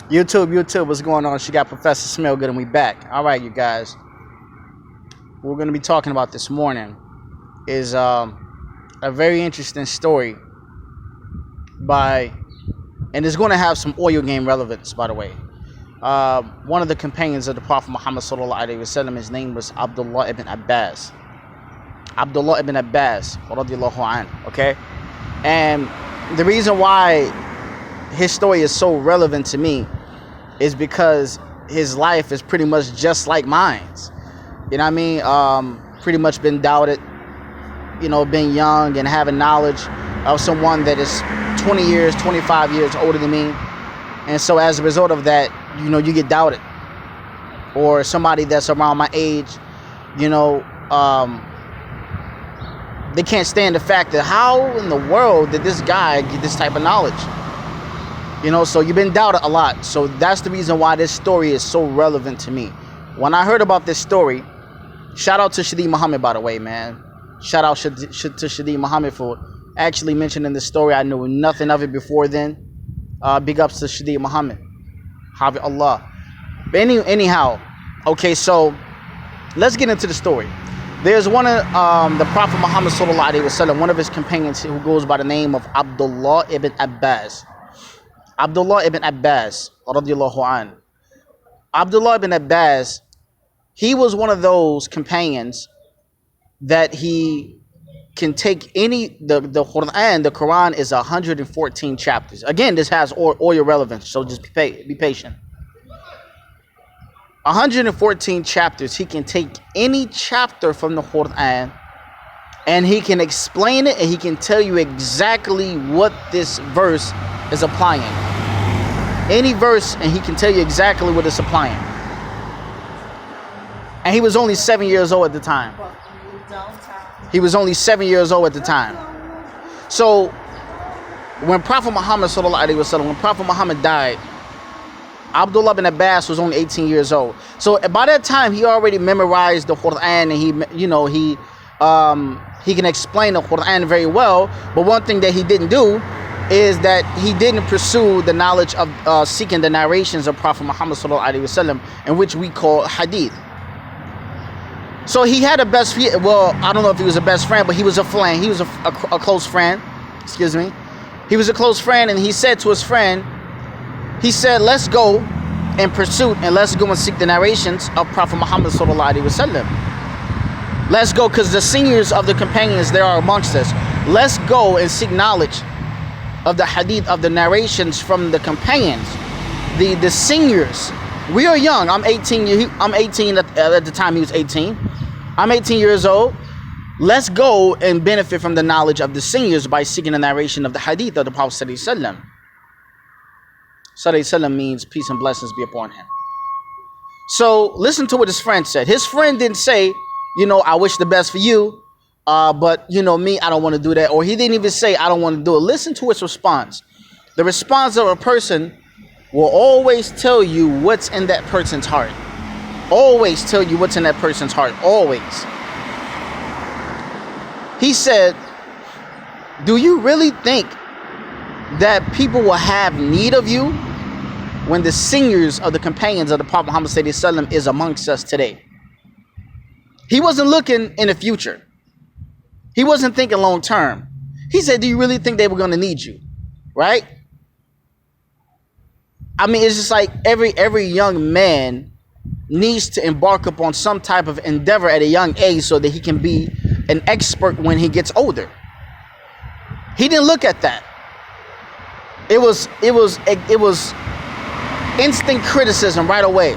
YouTube, what's going on? She got Professor Smellgood and we back. All right, you guys. What we're going to be talking about this morning is a very interesting story and it's going to have some oil game relevance, by the way. One of the companions of the Prophet Muhammad sallallahu alaihi wasallam, his name was Abdullah ibn Abbas. Abdullah ibn Abbas, radiallahu anh, okay? And the reason why his story is so relevant to me is because his life is pretty much just like mine's. You know what I mean? Pretty much been doubted, being young and having knowledge of someone that is 20 years, 25 years older than me. And so as a result of that, you get doubted. Or somebody that's around my age, they can't stand the fact that how in the world did this guy get this type of knowledge? So you've been doubted a lot. So that's the reason why this story is so relevant to me. When I heard about this story, shout out to Shadeed Muhammad, by the way, man. Shout out to Shadeed Muhammad for actually mentioning the story. I knew nothing of it before then. Big ups to Shadeed Muhammad. Hafi Allah. But anyhow, okay, so let's get into the story. There's one of the Prophet Muhammad sallallahu alaihi wasallam, one of his companions who goes by the name of Abdullah ibn Abbas. Abdullah ibn Abbas, radiallahu an. Abdullah ibn Abbas, he was one of those companions that he can take the Quran is 114 chapters. Again, this has oil relevance, so just be patient. 114 chapters, he can take any chapter from the Quran and he can explain it and he can tell you exactly what this verse is applying. Any verse and he can tell you exactly what it's applying. And he was only 7 years old at the time. He was only 7 years old at the time. So when Prophet Muhammad sallallahu alaihi wasallam, when Prophet Muhammad died, Abdullah ibn Abbas was only 18 years old. So by that time, he already memorized the Quran and he can explain the Quran very well. But one thing that he didn't do is that he didn't pursue the knowledge of seeking the narrations of Prophet Muhammad sallallahu alaihi wasallam, in which we call hadith. So he had a best friend. Well, I don't know if he was a best friend, but he was a friend. He was a close friend. Excuse me. He was a close friend, and he said to his friend, he said, let's go in pursuit and let's go and seek the narrations of Prophet Muhammad sallallahu alaihi wasallam. Let's go, because the seniors of the companions, they are amongst us. Let's go and seek knowledge of the hadith, of the narrations from the companions, the seniors. We are young. I'm 18. I'm 18 at the time he was 18. I'm 18 years old. Let's go and benefit from the knowledge of the seniors by seeking the narration of the hadith of the Prophet sallallahu alaihi wasallam. Sallallahu alaihi wasallam means peace and blessings be upon him. So listen to what his friend said. His friend didn't say, I wish the best for you, but me, I don't want to do that. Or he didn't even say, I don't want to do it. Listen to his response. The response of a person will always tell you what's in that person's heart. Always tell you what's in that person's heart. Always. He said, do you really think that people will have need of you when the seniors of the companions of the Prophet Muhammad sallallahu alaihi wasallam is amongst us today? He wasn't looking in the future. He wasn't thinking long term. He said, do you really think they were going to need you? Right? I mean, it's just like every young man needs to embark upon some type of endeavor at a young age so that he can be an expert when he gets older. He didn't look at that. It was instant criticism right away.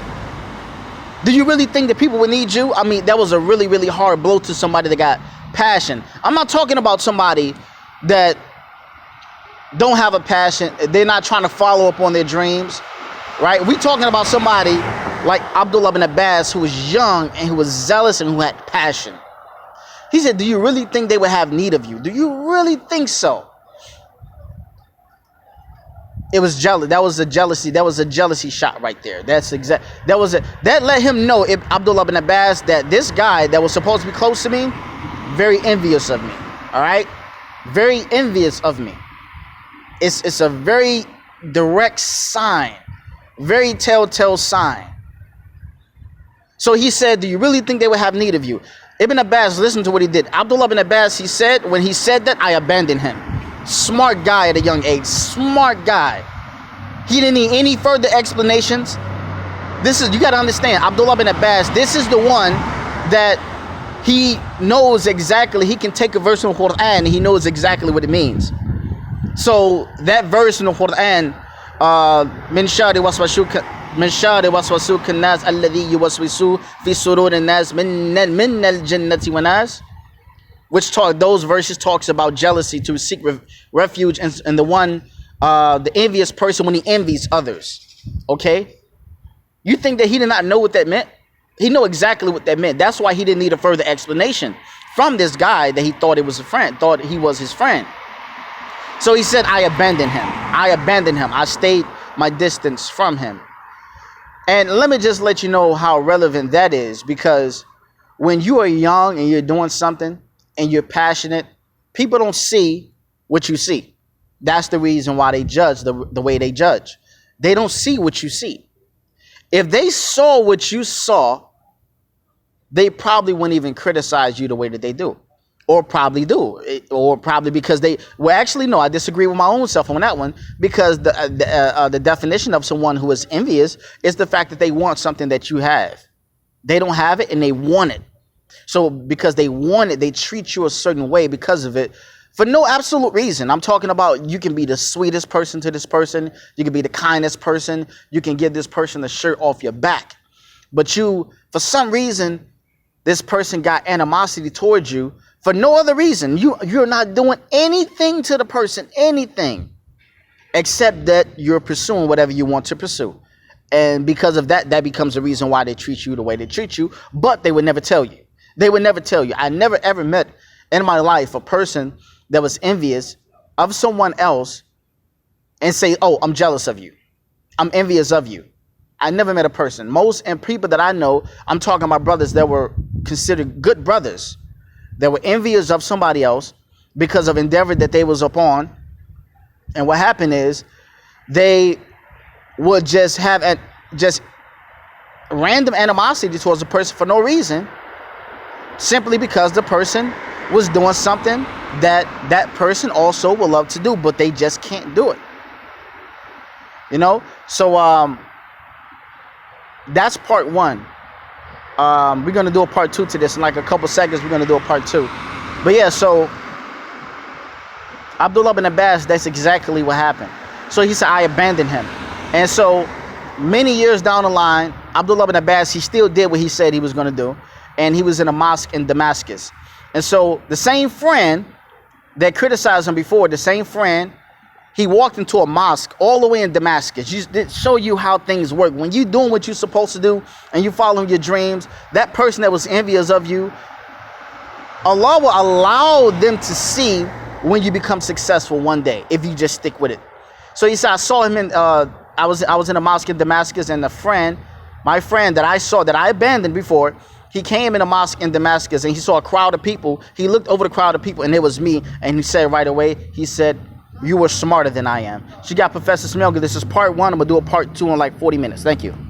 Do you really think that people would need you? I mean, that was a really, really hard blow to somebody that got passion. I'm not talking about somebody that don't have a passion. They're not trying to follow up on their dreams, right? We're talking about somebody like Abdullah ibn Abbas, who was young and who was zealous and who had passion. He said, do you really think they would have need of you? Do you really think so? It was jealous. That was a jealousy. That was a jealousy shot right there. That let him know, Abdullah ibn Abbas, that this guy that was supposed to be close to me, very envious of me. All right, very envious of me. It's a very direct sign Very telltale sign. So he said, do you really think they would have need of you? Ibn Abbas, listen to what he did. Abdullah ibn Abbas, he said, when he said that, I abandoned him. Smart guy at a young age. Smart guy. He didn't need any further explanations. This is, you got to understand, Abdullah ibn Abbas, this is the one that he knows exactly. He can take a verse in the Quran and he knows exactly what it means. So that verse in the Quran, min shari waswasuka nas alladhi yuwaswisu fi sururin nas min al-jannati wa nas, which those verses talks about jealousy, to seek refuge and the one, the envious person when he envies others. Okay, you think that he did not know what that meant? He knew exactly what that meant. That's why he didn't need a further explanation from this guy that he thought it was a friend, thought he was his friend. So he said, I abandoned him. I abandoned him. I stayed my distance from him. And let me just let you know how relevant that is, because when you are young and you're doing something and you're passionate, people don't see what you see. That's the reason why they judge the way they judge. They don't see what you see. If they saw what you saw, they probably wouldn't even criticize you the way that they do. Or probably do. Or probably because they... Well, actually, no, I disagree with my own self on that one. Because the definition of someone who is envious is the fact that they want something that you have. They don't have it and they want it. So because they want it, they treat you a certain way because of it. For no absolute reason. I'm talking about, you can be the sweetest person to this person. You can be the kindest person. You can give this person the shirt off your back. But you, for some reason, this person got animosity towards you for no other reason. You're not doing anything to the person, anything, except that you're pursuing whatever you want to pursue. And because of that, that becomes the reason why they treat you the way they treat you. But they would never tell you. They would never tell you. I never ever met in my life a person that was envious of someone else and say, oh, I'm jealous of you. I'm envious of you. I never met a person. Most and people that I know, I'm talking about brothers that were considered good brothers, that were envious of somebody else because of endeavor that they was upon. And what happened is they would just have just random animosity towards a person for no reason, simply because the person was doing something that person also would love to do, but they just can't do it. You know? So that's part one. We're going to do a part two to this. In like a couple seconds, we're going to do a part two. But yeah, so Abdullah ibn Abbas, that's exactly what happened. So he said, I abandoned him. And so many years down the line, Abdullah ibn Abbas, he still did what he said he was going to do. And he was in a mosque in Damascus. And so the same friend that criticized him before, the same friend, he walked into a mosque all the way in Damascus. Just to show you how things work. When you're doing what you're supposed to do and you're following your dreams, that person that was envious of you, Allah will allow them to see when you become successful one day, if you just stick with it. So he said, I saw him in, I was in a mosque in Damascus, and my friend that I saw, that I abandoned before, he came in a mosque in Damascus and he saw a crowd of people. He looked over the crowd of people and it was me. And he said right away, he said, you were smarter than I am. So you got Professor Smelga. This is part one. I'm going to do a part two in like 40 minutes. Thank you.